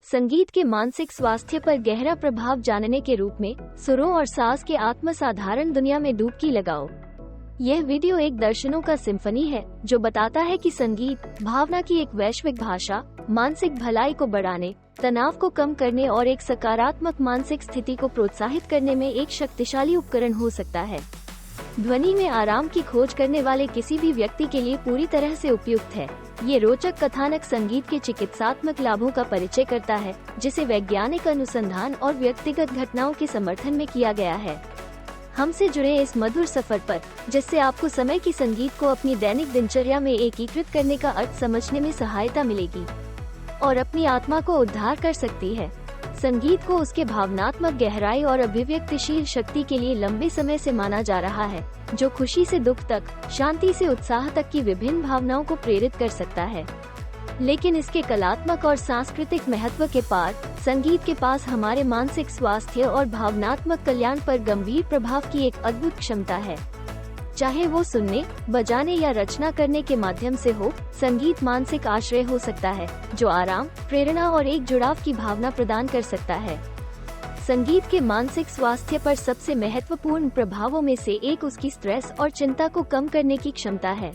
संगीत के मानसिक स्वास्थ्य पर गहरा प्रभाव जानने के रूप में सुरों और साज के आत्मसाधारण दुनिया में डुबकी लगाओ। यह वीडियो एक दर्शनों का सिम्फनी है जो बताता है कि संगीत भावना की एक वैश्विक भाषा, मानसिक भलाई को बढ़ाने, तनाव को कम करने और एक सकारात्मक मानसिक स्थिति को प्रोत्साहित करने में एक शक्तिशाली उपकरण हो सकता है। ध्वनि में आराम की खोज करने वाले किसी भी व्यक्ति के लिए पूरी तरह से उपयुक्त है। ये रोचक कथानक संगीत के चिकित्सात्मक लाभों का परिचय करता है, जिसे वैज्ञानिक अनुसंधान और व्यक्तिगत घटनाओं के समर्थन में किया गया है। हमसे जुड़े इस मधुर सफर पर, जिससे आपको समय की संगीत को अपनी दैनिक दिनचर्या में एकीकृत करने का अर्थ समझने में सहायता मिलेगी और अपनी आत्मा को उद्धार कर सकती है। संगीत को उसके भावनात्मक गहराई और अभिव्यक्तिशील शक्ति के लिए लंबे समय से माना जा रहा है, जो खुशी से दुख तक, शांति से उत्साह तक की विभिन्न भावनाओं को प्रेरित कर सकता है। लेकिन इसके कलात्मक और सांस्कृतिक महत्व के पार, संगीत के पास हमारे मानसिक स्वास्थ्य और भावनात्मक कल्याण पर गंभीर प्रभाव की एक अद्भुत क्षमता है। चाहे वो सुनने, बजाने या रचना करने के माध्यम से हो, संगीत मानसिक आश्रय हो सकता है जो आराम, प्रेरणा और एक जुड़ाव की भावना प्रदान कर सकता है। संगीत के मानसिक स्वास्थ्य पर सबसे महत्वपूर्ण प्रभावों में से एक उसकी स्ट्रेस और चिंता को कम करने की क्षमता है।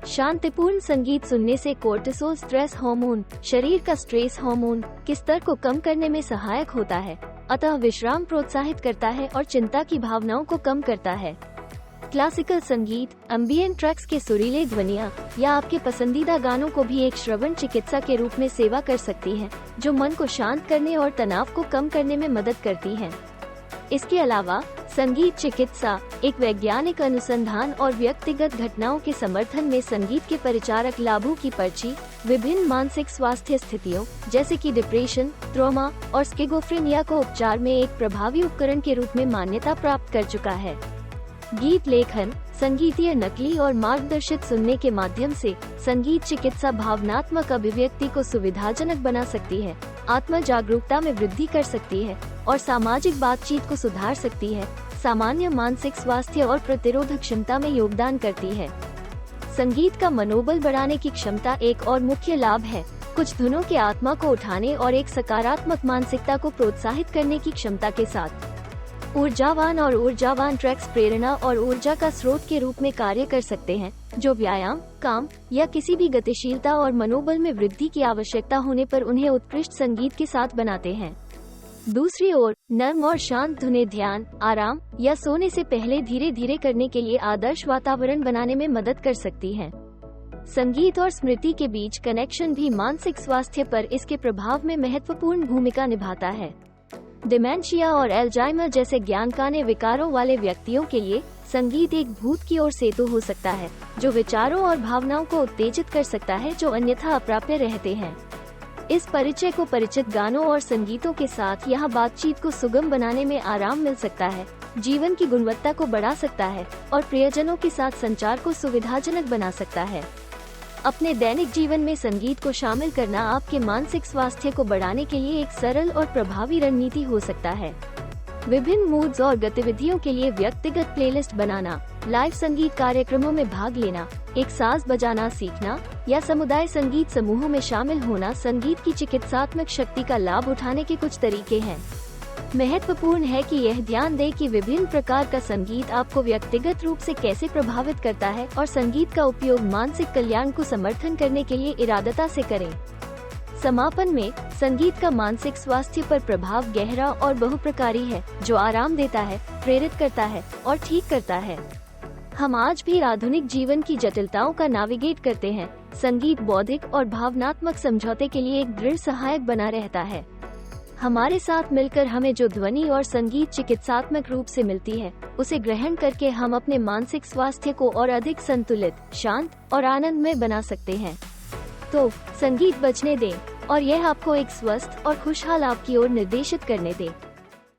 शांतिपूर्ण संगीत सुनने से कोर्टिसोल स्ट्रेस हार्मोन, शरीर का स्ट्रेस हार्मोन के स्तर को कम करने में सहायक होता है। अतः विश्राम प्रोत्साहित करता है और चिंता की भावनाओं को कम करता है। क्लासिकल संगीत, एम्बिएंट ट्रैक्स के सुरीले ध्वनियाँ या आपके पसंदीदा गानों को भी एक श्रवण चिकित्सा के रूप में सेवा कर सकती हैं, जो मन को शांत करने और तनाव को कम करने में मदद करती हैं। इसके अलावा संगीत चिकित्सा एक वैज्ञानिक अनुसंधान और व्यक्तिगत घटनाओं के समर्थन में संगीत के परिचारक लाभों की पर्ची विभिन्न मानसिक स्वास्थ्य स्थितियों जैसे कि डिप्रेशन, ट्रॉमा और स्किज़ोफ्रेनिया को उपचार में एक प्रभावी उपकरण के रूप में मान्यता प्राप्त कर चुका है। गीत लेखन, संगीतीय नकली और मार्गदर्शित सुनने के माध्यम से संगीत चिकित्सा भावनात्मक अभिव्यक्ति को सुविधाजनक बना सकती है, आत्म जागरूकता में वृद्धि कर सकती है और सामाजिक बातचीत को सुधार सकती है, सामान्य मानसिक स्वास्थ्य और प्रतिरोधक क्षमता में योगदान करती है। संगीत का मनोबल बढ़ाने की क्षमता एक और मुख्य लाभ है। कुछ धुनों के आत्मा को उठाने और एक सकारात्मक मानसिकता को प्रोत्साहित करने की क्षमता के साथ ऊर्जावान ट्रैक्स प्रेरणा और ऊर्जा का स्रोत के रूप में कार्य कर सकते हैं, जो व्यायाम, काम या किसी भी गतिशीलता और मनोबल में वृद्धि की आवश्यकता होने पर उन्हें उत्कृष्ट संगीत के साथ बनाते हैं। दूसरी ओर, नर्म और शांत धुनें ध्यान, आराम या सोने से पहले धीरे धीरे करने के लिए आदर्श वातावरण बनाने में मदद कर सकती हैं। संगीत और स्मृति के बीच कनेक्शन भी मानसिक स्वास्थ्य पर इसके प्रभाव में महत्वपूर्ण भूमिका निभाता है। डिमेंशिया और एल्जाइमर जैसे ज्ञानकाने विकारों वाले व्यक्तियों के लिए संगीत एक भूत की ओर सेतु हो सकता है, जो विचारों और भावनाओं को उत्तेजित कर सकता है जो अन्यथा अप्राप्य रहते हैं। इस परिचय को परिचित गानों और संगीतों के साथ यहाँ बातचीत को सुगम बनाने में आराम मिल सकता है, जीवन की गुणवत्ता को बढ़ा सकता है और प्रियजनों के साथ संचार को सुविधाजनक बना सकता है। अपने दैनिक जीवन में संगीत को शामिल करना आपके मानसिक स्वास्थ्य को बढ़ाने के लिए एक सरल और प्रभावी रणनीति हो सकता है। विभिन्न मूड्स और गतिविधियों के लिए व्यक्तिगत प्लेलिस्ट बनाना, लाइव संगीत कार्यक्रमों में भाग लेना, एक साज बजाना सीखना या समुदाय संगीत समूहों में शामिल होना संगीत की चिकित्सात्मक शक्ति का लाभ उठाने के कुछ तरीके हैं। महत्वपूर्ण है कि यह ध्यान दें कि विभिन्न प्रकार का संगीत आपको व्यक्तिगत रूप से कैसे प्रभावित करता है और संगीत का उपयोग मानसिक कल्याण को समर्थन करने के लिए इरादता से करें। समापन में, संगीत का मानसिक स्वास्थ्य पर प्रभाव गहरा और बहुप्रकारी है, जो आराम देता है, प्रेरित करता है और ठीक करता है। हम आज भी आधुनिक जीवन की जटिलताओं का नेविगेट करते हैं। संगीत बौद्धिक और भावनात्मक समझौते के लिए एक दृढ़ सहायक बना रहता है। हमारे साथ मिलकर हमें जो ध्वनि और संगीत चिकित्सात्मक रूप से मिलती है, उसे ग्रहण करके हम अपने मानसिक स्वास्थ्य को और अधिक संतुलित, शांत और आनंदमय बना सकते हैं। तो संगीत बजने दें और यह आपको एक स्वस्थ और खुशहाल आप की ओर निर्देशित करने दें।